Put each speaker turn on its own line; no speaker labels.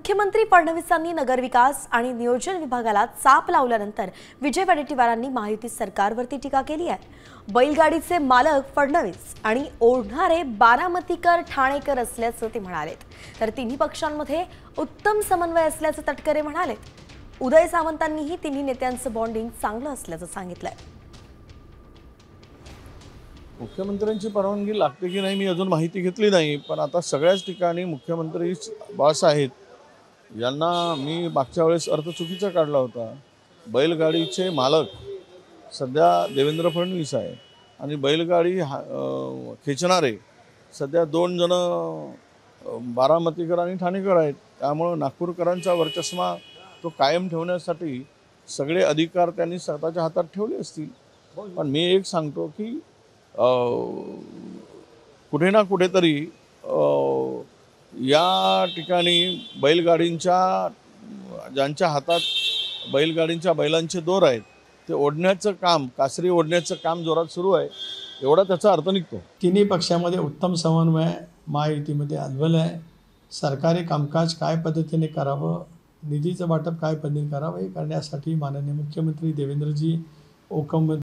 मुख्यमंत्री फडणवीसांनी नगरविकास आणि नियोजन विभागाला चाप लावल्यानंतर विजय वडेट्टीवारांनी महायुती सरकारवरती टीका केली आहे। बैलगाडीचे मालक फडणवीस आणि ओढणारे बारामतीकर ठाणेकर असल्याचं ते म्हणाले। तर तिन्ही पक्षांमध्ये उत्तम समन्वय असल्याचं तटकरे म्हणाले। उदय सामंतांनीही तिन्ही नेत्यांचं बॉन्डिंग चांगलं असल्याचं सांगितलंय।
मुख्यमंत्र्यांची परवानगी लागते की नाही मी अजून माहिती घेतली नाही, पण आता सगळ्याच ठिकाणी मुख्यमंत्री बॉस आहेत। यांना मी मागच्या वेळेस अर्थ चुकीचा काढला होता। बैलगाडीचे मालक सध्या देवेंद्र फडणवीस आहे आणि बैलगाडी खेचणारे सध्या 2 जण बारामतीकर आणि ठाणेकर आहेत। त्यामुळे नागपूरकरांचा वर्चस्व तो कायम ठेवण्यासाठी सगळे अधिकार त्यांनी स्वतःच्या हातात ठेवले असतील। पण मी एक सांगतो की कुठे ना कुठेतरी या ठिकाणी ज्यांच्या हातात बैलांचे दोर आहेत ते ओढण्याचं काम, कासरी ओढण्याचं काम जोरात सुरू आहे, एवढा त्याचा अर्थ निघतो।
तिन्ही पक्षामध्ये उत्तम समन्वय महायुतीमध्ये आढळला आहे। सरकारी कामकाज काय पद्धतीने करावं, निधीचं वाटप काय पद्धतीने करावं हे करण्यासाठी माननीय मुख्यमंत्री देवेंद्रजी ओकम